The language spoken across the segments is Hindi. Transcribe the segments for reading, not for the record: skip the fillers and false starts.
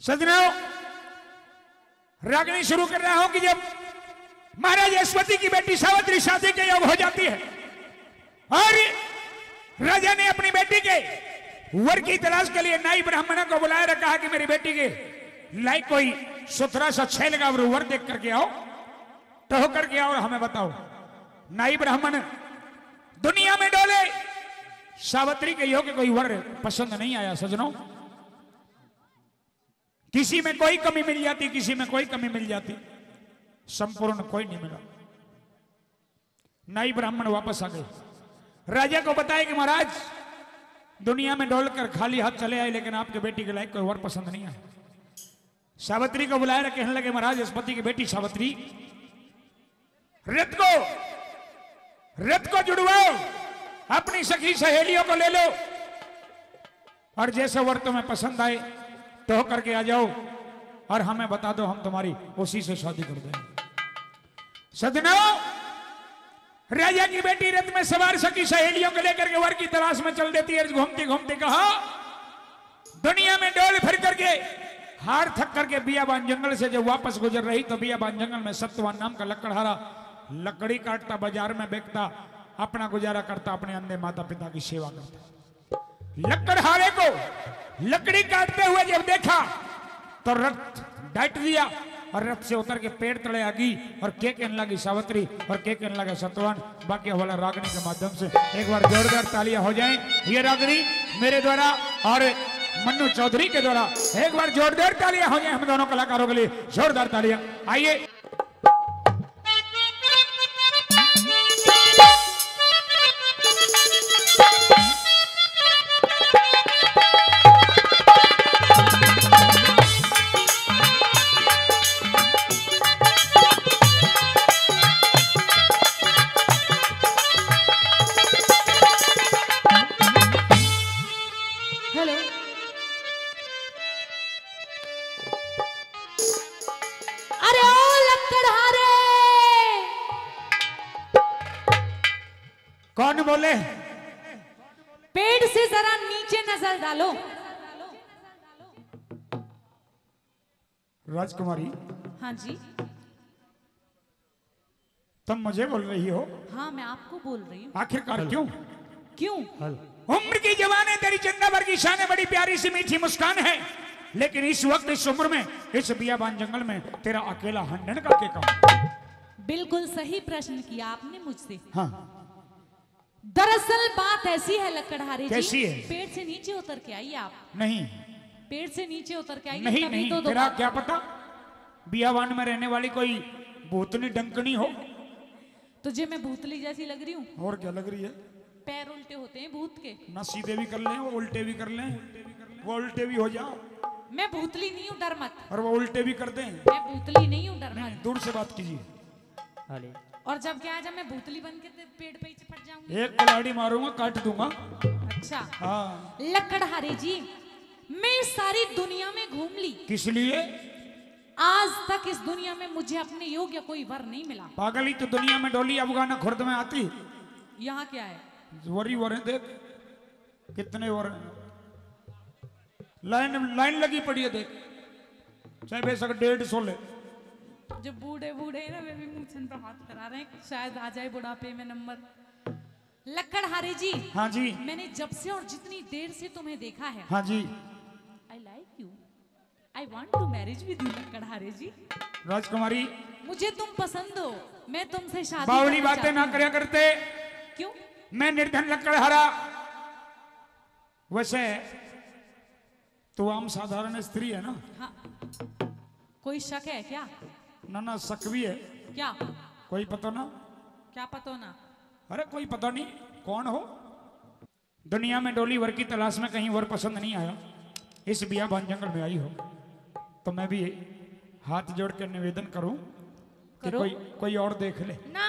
सजनों, रागनी शुरू कर रहा हूं कि जब महाराज यशवती की बेटी सावित्री शादी के योग हो जाती है और राजा ने अपनी बेटी के वर की तलाश के लिए नाई ब्राह्मणों को बुलाया रखा है कि मेरी बेटी के लाइक कोई सुथरा सा छह लगा वर देख करके आओ, टहो करके आओ और हमें बताओ। नाई ब्राह्मण दुनिया में डोले, सावित्री के योग कोई वर पसंद नहीं आया। सजनों, किसी में कोई कमी मिल जाती, किसी में कोई कमी मिल जाती, संपूर्ण कोई नहीं मिला। नाई ब्राह्मण वापस आ गए, राजा को बताया कि महाराज दुनिया में डोलकर खाली हाथ चले आए, लेकिन आपके बेटी के लायक कोई वर पसंद नहीं आया। सावित्री को बुलाया, कहने लगे महाराज यशवती की बेटी सावित्री, रथ को जुड़वाओ, अपनी सखी सहेलियों को ले लो और जैसे वर तुम्हें पसंद आए तो करके आ जाओ और हमें बता दो, हम तुम्हारी उसी से शादी कर देंगे। सजनों, राजा की बेटी रथ में सवार सखी सहेलियों को लेकर के वर की तलाश में चल देती है। घूमती घूमती कहा दुनिया में डोल फिर करके हार थक करके बियाबान जंगल से जब वापस गुजर रही तो बियाबान जंगल में सत्यवान नाम का लकड़हारा लकड़ी काटता, बाजार में बेचता, अपना गुजारा करता, अपने अंधे माता पिता की सेवा करता। लकड़हारे को लकड़ी काटते हुए जब देखा तो रथ डांट दिया और रथ से उतर के पेड़ तले आ गई और के कहने लगी सावित्री और के कहने लगा सत्यवान। बाकी वाला रागनी के माध्यम से एक बार जोरदार तालियां हो जाएं। ये रागनी मेरे द्वारा और मन्नू चौधरी के द्वारा एक बार जोरदार तालियां हो जाएं हम दोनों कलाकारों के लिए, जोरदार तालियां। आइए कौन बोले? पेड़ से जरा नीचे नजर डालो। राजकुमारी, हाँ जी। तुम मुझे बोल रही हो? हाँ, मैं आपको बोल रही हूँ। आखिरकार क्यों? क्यों? उम्र की जवान है तेरी, चंदा भर की शान है, बड़ी प्यारी सी मीठी मुस्कान है, लेकिन इस वक्त इस उम्र में इस बियाबान जंगल में तेरा अकेला हंडन का क्या काम? बिल्कुल सही प्रश्न किया आपने मुझसे। हाँ, दरअसल बात ऐसी है लकड़हारे जी, कैसी है? पेड़ से नीचे उतर के आइए आप। नहीं, पेड़ से नीचे उतर के आइए। नहीं नहीं, तो तेरा क्या पता बियाबान में रहने वाली कोई भूतनी डंकनी हो। तुझे मैं भूतली जैसी लग रही हूँ? और क्या लग रही है? पैर उल्टे होते हैं भूत के। ना सीधे भी कर लें, वो उल्टे भी कर लें, वो उल्टे भी हो जाओ। मैं भूतली नहीं हूँ, डर मत। और वो उल्टे भी कर दें। मैं भूतली नहीं हूँ, डर मत। दूर से बात कीजिए। और जब क्या, जब मैं भूतली बन के पेड़ पे चिपट जाऊंगी, एक कलाड़ी मारूंगा, काट दूंगा। अच्छा हाँ। लकड़हारे जी, मैं सारी दुनिया में घूम ली, किस लिए? आज तक इस दुनिया में मुझे अपने योग्य कोई वर नहीं मिला। पागल ही तो दुनिया में डोली अफगाना खुर्द में आती। यहाँ क्या है? वरी वरे देख कितने वर लाइन लगी पड़ी है, देख चाहे बेशक 150 ले। जो बूढ़े बूढ़े ना वे भी मुझसे पर हाथ करा रहे हैं, शायद आ जाए बुढ़ापे में नंबर। लकड़हारे जी, हाँ जी। मैंने जब से और जितनी देर से तुम्हें देखा है, हाँ जी। I like you, I want to marriage with you लकड़हारे जी। राजकुमारी, मुझे तुम पसंद हो, मैं तुमसे शादी बावली करना बातें ना चाहती करया करते। क्यों? मैं निर्धन लकड़हारा, वैसे तो आम साधारण स्त्री है ना। हाँ, कोई शक है क्या? ना ना, शक भी है। क्या? कोई पता ना? क्या पता ना? अरे कोई पता नहीं कौन हो। दुनिया में डोली वर की तलाश में कहीं वर पसंद नहीं आया, इस बियाबान जंगल में आई हो तो मैं भी हाथ जोड़ कर निवेदन करूं कि कोई और देख ले ना।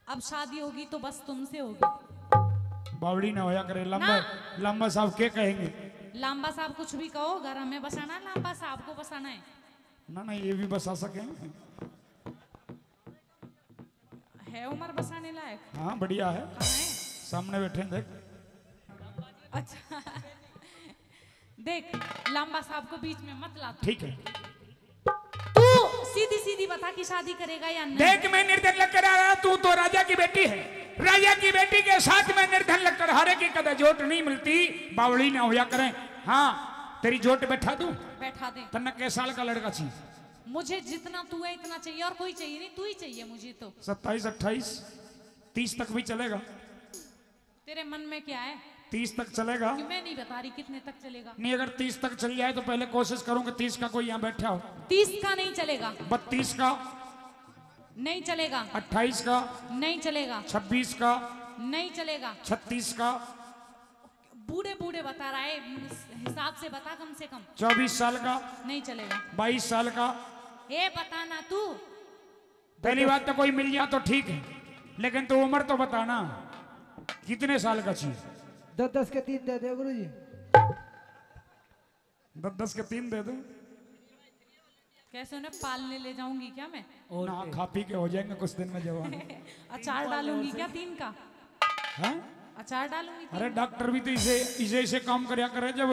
अब शादी होगी तो बस तुमसे होगी। बावड़ी ना होया करे। लंबा साहब क्या कहेंगे? लांबा साहब कुछ भी कहो, घर हमें बसाना, लांबा साहब को बसाना है। ना ये भी बसा सके है उम्र बसाने लायक? हाँ बढ़िया है, कहाँ है? सामने बैठे देख। अच्छा देख लांबा साहब को बीच में मत ला। ठीक है, तू सीधी सीधी बता कि शादी करेगा या नहीं। देख मैं निर्धन लग आ रहा, तू तो राजा की बेटी है, राजा की बेटी के साथ में निर्धन लगकर हारे की कदा जोट नहीं मिलती, बावड़ी ना होया करें। हाँ तेरी जोट बैठा दूं? बैठा दे। तन्ना कै साल का लड़का चाहिए? मुझे जितना तू है इतना चाहिए और कोई चाहिए नहीं, तू ही चाहिए मुझे तो। 27, 28, 30 तक भी चलेगा? तेरे मन में क्या है? 30 तक चलेगा? कि मैं नहीं बता रही कितने तक चलेगा। नहीं, अगर 30 तक चल जाए तो पहले कोशिश करूंगा 30 का कोई यहाँ बैठा हो। 30 का नहीं चलेगा। 32 का नहीं चलेगा। 28 का नहीं चलेगा। 26 का नहीं चलेगा। 36 का बूढ़े बूढ़े बता रहा है, हिसाब से बता कम से कम। 24 साल का नहीं चलेगा। 22 साल का। ए बताना तू। पहली बात तो कोई मिल जाए तो ठीक है, लेकिन तू उम्र तो बताना कितने साल का चाहिए? 10-10 के 3 दे दे गुरुजी। 10-10 के 3 दे दो। कैसे उन्हें पालने ले जाऊंगी क्या मैं? ना खा पी के हो जाएंगे कुछ दिन में जवान। अचार डालूंगी क्या 3 का? हाँ? अचार डालूंगी 3? अरे डॉक्टर भी तो इसे काम करया करे, जब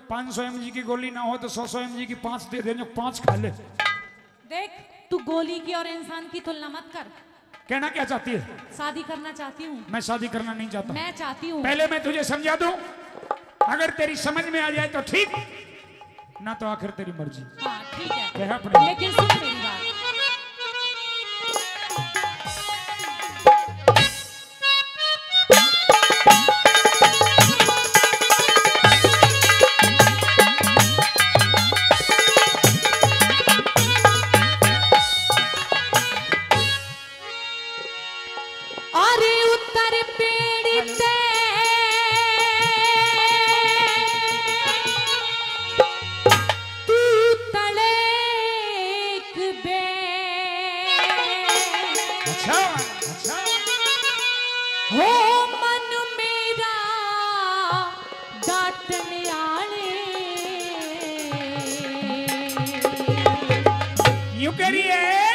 500 mg की गोली ना हो तो 100 mg की 5 दे दे, 5 खा ले। देख तू गोली की और इंसान की तुलना मत कर। कहना क्या चाहती है? शादी करना चाहती हूँ। मैं शादी करना नहीं चाहता। मैं चाहती हूँ। पहले मैं तुझे समझा दूं, अगर तेरी समझ में आ जाए तो ठीक, ना तो आखिर तेरी मर्जी। हाँ ठीक है, कह अपने। लेकिन सुन मेरी बात। अरे उत्तर पेड़ ते तू तड़ेक बे। अच्छा अच्छा। हो मन मेरा डाटने आले। यूं कह रही है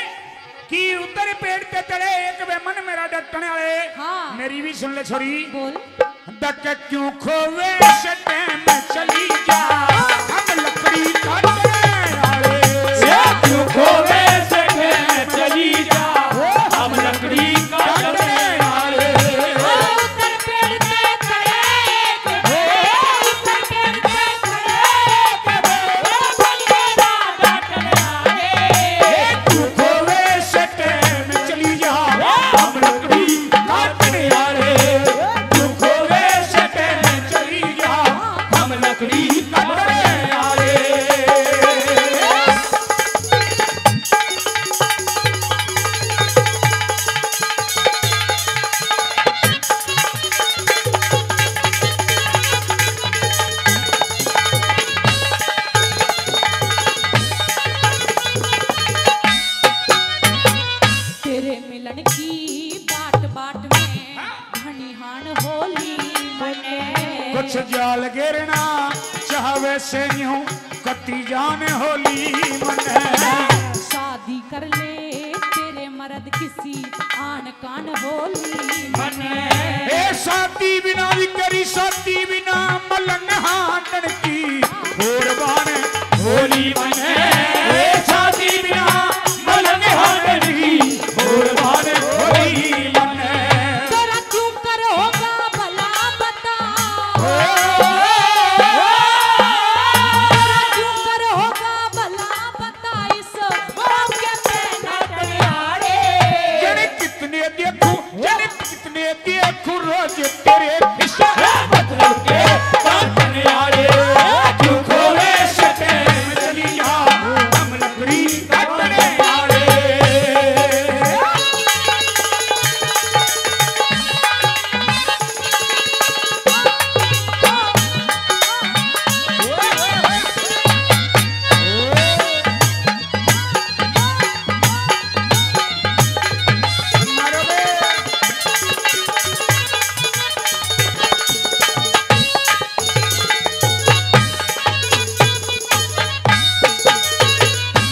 कि उत्तर पेड़ के तले एक वे मन मेरा डटने वाले। हाँ। मेरी भी सुन ले छोरी। बोल। डट क्यों खोवे सटे में चली जा, हम लकड़ी काटने वाले। क्यों खोवे सटे में चली जा, हम लकड़ी काटने वाले। उत्तर पेड़ के तले उत्तर पेड़ के क्यों खोवे सटे में चली जा, हम लकड़ी काटने वाले। क्यों खोवे सटे में चली जा, हम लकड़ी काटने वाले। तेरे मिलन की बाट बाट में घनिहान होली बने। कुछ जाल गिरना चाहवे से यूं कती जान होली मने। शादी कर ले तेरे मर्द किसी आन कान होली बने। ए शादी बिना भी करी, शादी बिना मलंग हांडन की कुर्बान होली मने। ए शादी बिना मलंग हांडन की कुर्बान होली मने। तेरा क्यों कर होगा भला बता। तेरा क्यों कर होगा भला बता। इस मौके पे नटनियारे। जने कितने देखूं रोज तेरे हिस्सा मतलब के काटने वाले। क्यों खोवे सटे में चली जा, हम लकड़ी काटने वाले। मारो बे।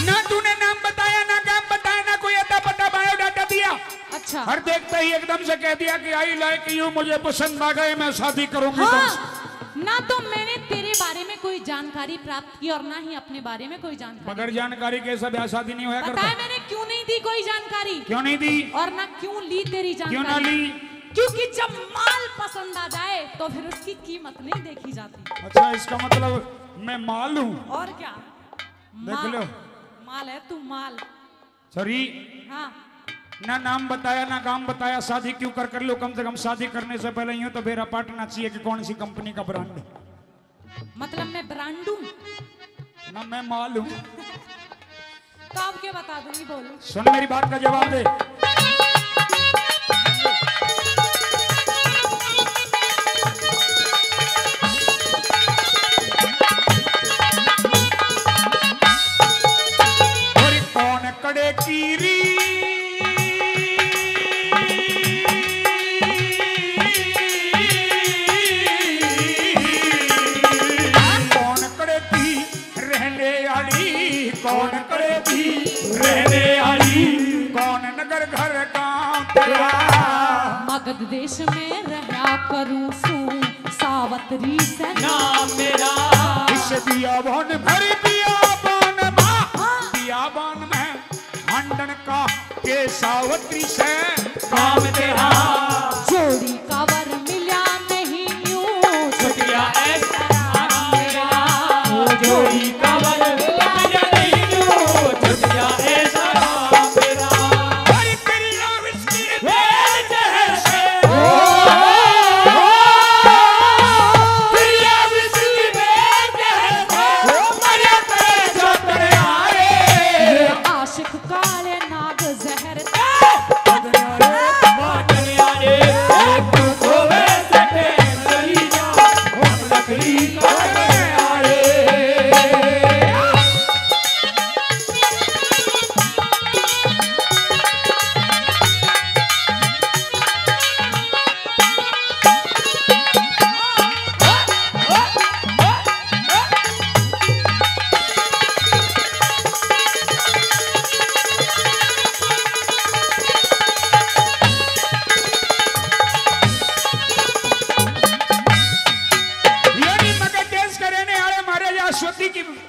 ना तूने नाम बताया, ना काम बताया, ना कोई अता पता बायोडाटा दिया। अच्छा हर देखते ही एकदम से कह दिया कि आई लाइक यू, मुझे पसंद आ गए, मैं शादी करूंगी तुमसे। हाँ, ना तो मैंने तेरे बारे में कोई कोई जानकारी प्राप्त की और ना ही अपने बारे में कोई जानकारी। बगैर जानकारी के सब ब्याह शादी नहीं होया करता। बताया मैंने क्यों नहीं दी कोई जानकारी? क्यों नहीं दी? और ना क्यों ली तेरी जानकारी? क्यों ना ली? क्योंकि जब माल पसंद आ जाए तो फिर उसकी कीमत नहीं देखी जाती। अच्छा, इसका मतलब मैं माल हूँ? और क्या? देख लो, माल है तू, माल। सॉरी, हाँ, ना नाम बताया ना काम बताया, शादी क्यों कर लो? कम से कम शादी करने से पहले यूं तो मेरा पाटना चाहिए कि कौन सी कंपनी का ब्रांड है। मतलब मैं ब्रांड हूँ ना मैं माल हूँ। तो अब क्या बता दूंगी, बोलो। सुन, मेरी बात का जवाब दे। और कौन कड़े कीरी कौन करे भी रहने वाली, कौन नगर घर गांव तेरा। मगध देश में रहा करूं सू सावत्री से नाम मेरा। इस बियाबान भरी बियाबान बियाबान में हंडन का के सावत्री से काम तेरा। जोड़ी का वर मिला नहीं यूं छुटिया ऐसा नाम मेरा। जोड़ी का वर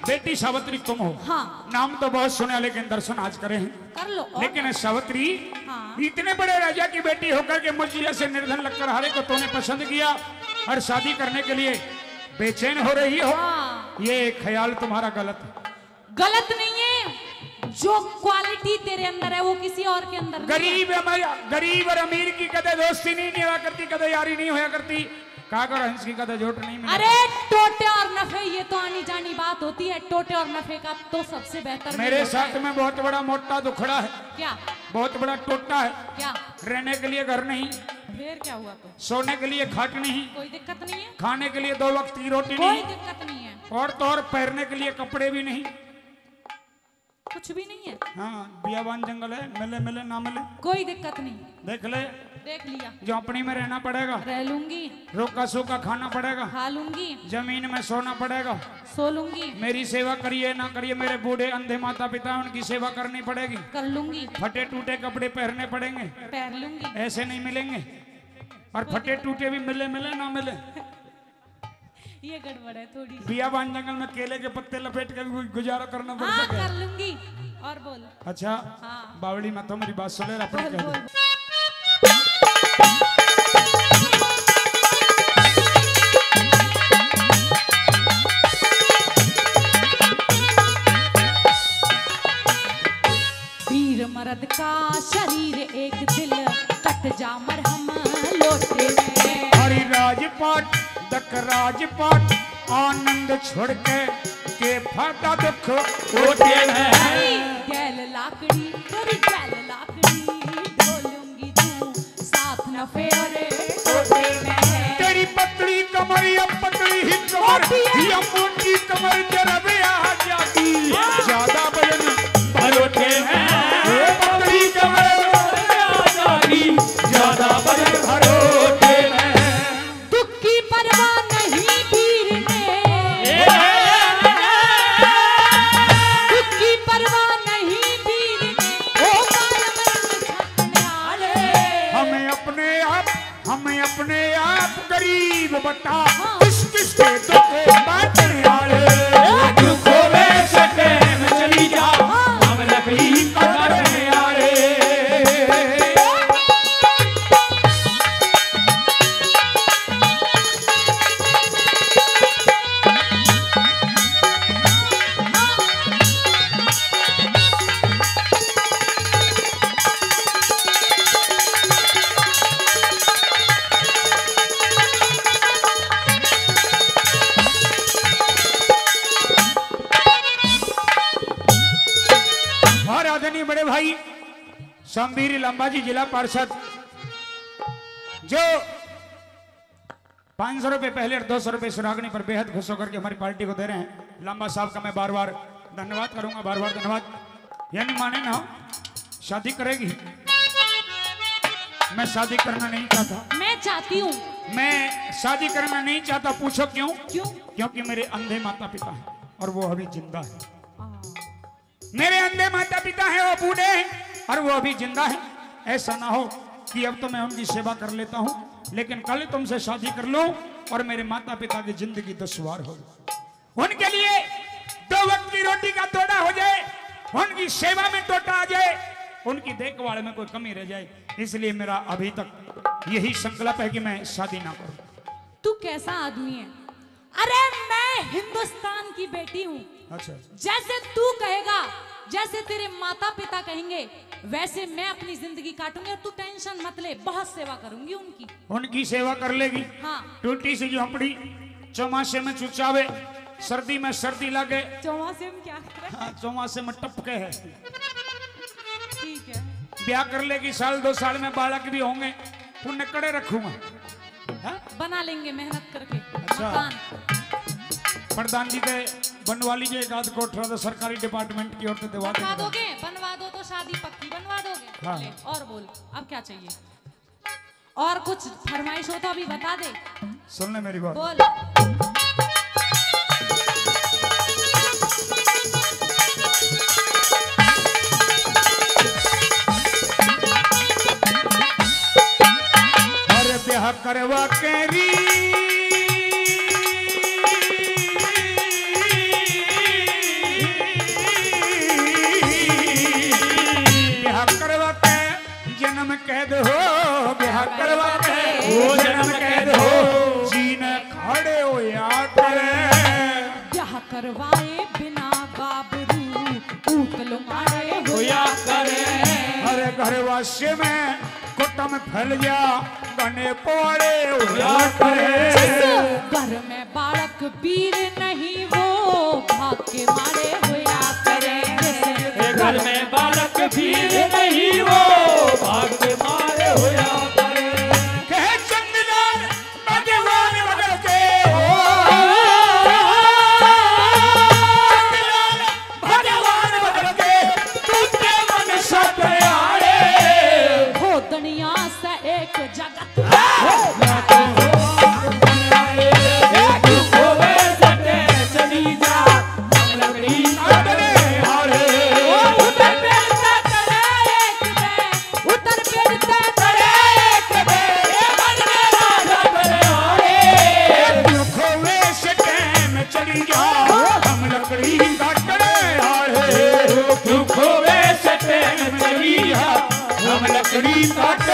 बेटी सावित्री तुम हो। हाँ। नाम तो बहुत सुने लेकिन दर्शन आज करे हैं। कर लो। लेकिन सावित्री, हाँ। इतने बड़े राजा की बेटी होकर के मुझ जैसे निर्धन लगकर हारे को तूने पसंद किया और शादी करने के लिए बेचैन हो रही हो। हाँ। ये ख्याल तुम्हारा गलत है। गलत नहीं है, जो क्वालिटी तेरे अंदर है वो किसी और के अंदर गरीब और अमीर की कदे दोस्ती नहीं होया करती, कदे यारी नहीं होया करती। कागर हंस की कदे जोट नहीं मिला। अरे टोटे और नफे ये तो आनी जानी बात होती है। टोटे और नफे का तो सबसे बेहतर मेरे साथ में बहुत बड़ा मोटा दुखड़ा है। क्या? बहुत बड़ा टोटा है। क्या? रहने के लिए घर नहीं, फिर क्या हुआ? तो सोने के लिए खाट नहीं, कोई दिक्कत नहीं है। खाने के लिए 2 वक्त की रोटी कोई नहीं, दिक्कत नहीं है। और तो और पहनने के लिए कपड़े भी नहीं। कुछ भी नहीं है। हाँ, बियाबान जंगल है, मिले मिले ना मिले, कोई दिक्कत नहीं। देख ले। देख लिया। झोंपड़ी में रहना पड़ेगा, रह लूंगी, रोका सूखा खाना पड़ेगा, खा लूंगी, जमीन में सोना पड़ेगा, सो लूंगी, मेरी सेवा करिए ना करिए, मेरे बूढ़े अंधे माता पिता उनकी सेवा करनी पड़ेगी, कर लूंगी, फटे टूटे कपड़े पहनने पड़ेंगे, पहन लूंगी। ऐसे नहीं मिलेंगे। और फटे टूटे भी मिले मिले ना मिले। ये गड़बड़ है थोड़ी। बियाबान जंगल में केले के पत्ते लपेट के भी गुजारा करना पड़ हाँ, सके। कर लूंगी। और बोल। अच्छा। हाँ। बावड़ी में तो मेरी बात सुन ले अपने बोल, कह बोल। दे। वीर मर्द का शरीर एक दिल कट जा मरहम लोटे में। हरि राजपाट दक राजपाट आनंद छोड़ के फाटा दुख ओटे में। गैल लाकड़ी तेरी गैल लाकड़ी ढोलूंगी तू साथ न फेरे टोटे में। तेरी पतली कमर या पतली ही कमर या मोटी कमर जरा भी आ जाती, ज्यादा वजन भरोटे में। पतली कमर आ जाती, ज्यादा वजन भरोटे में। दुख की परवाह नहीं वीर ने, दुख की परवाह नहीं वीर ने, ओ हमें अपने आप गरीब बता, किस किस के दुख बांटने वाले। भाई शमवीर लंबा जी जिला पार्षद जो 500 रुपए पहले और 200 रुपए सुरागनी पर बेहद खुश होकर के हमारी पार्टी को दे रहे हैं। लंबा साहब का मैं बार बार धन्यवाद करूंगा, बार बार धन्यवाद। यानी माने ना शादी करेगी, मैं शादी करना नहीं चाहता। मैं चाहती हूँ। मैं शादी करना नहीं चाहता। पूछो क्यों? क्यों? क्योंकि मेरे अंधे माता पिता हैं और वो अभी जिंदा है। मेरे अंधे माता पिता हैं, वो बूढ़े हैं और वो अभी जिंदा है। ऐसा ना हो कि अब तो मैं उनकी सेवा कर लेता हूँ लेकिन कल तुमसे शादी कर लूं और मेरे माता पिता की जिंदगी दुश्वार हो। उनके लिए 2 वक्त की रोटी का तोड़ा हो जाए, उनकी सेवा में टोटा आ जाए, उनकी देखभाल में कोई कमी रह जाए। इसलिए मेरा अभी तक यही संकल्प है कि मैं शादी ना करूं। तू कैसा आदमी है? अरे मैं हिंदुस्तान की बेटी हूँ। अच्छा, जैसे तू कहेगा, जैसे तेरे माता पिता कहेंगे, वैसे मैं अपनी जिंदगी काटूंगी और तू टेंशन मत ले, बहुत सेवा करूंगी उनकी। उनकी सेवा कर लेगी। हाँ। टूटी सी झोंपड़ी चौमासे में चुचावे, सर्दी में सर्दी लगे। चौमासे में क्या करे? हाँ, चौमासे में टपके है। ठीक है। ब्याह कर लेगी, 1-2 साल में बालक भी होंगे, उन्हें कड़े रखूंगा। हाँ? बना लेंगे मेहनत करके अच्छा। मकान। प्रधान जी के बनवा लीजिए एक आध कोठरा तो सरकारी डिपार्टमेंट की ओर से दिवा बनवा देंगे। दोगे? बनवा दो तो शादी पक्की बनवा दोगे। हाँ। ले, और बोल अब क्या चाहिए? और कुछ फरमाइश हो तो अभी बता दे। सुन ले मेरी बात। बोल। अरे ब्याह करवा केरी जन्म कैद हो, ब्याह करवा के वो जन्म कैद हो, जीने खड़े हो या करे। ब्याह करवाए बिना गाबरू ऊतल मारे हो या करे। हरे घरवासी में कुटुंब फैल जा, गने पोड़े हो या करे। घर में बालक वीर नहीं वो भाग के मारे हो या करे। घर में बालक वीर नहीं वो भाग के मारे हो या करे। कहे चंदलाल भगवान बदल के, चंदलाल भगवान बदल के, तुझे मन सब आए हो दुनिया से एक जगत। चली जा हम लकड़ी काटने हारे। चली जा हम लकड़ी काटने आए। दुखों में से चली जा हम लकड़ी काट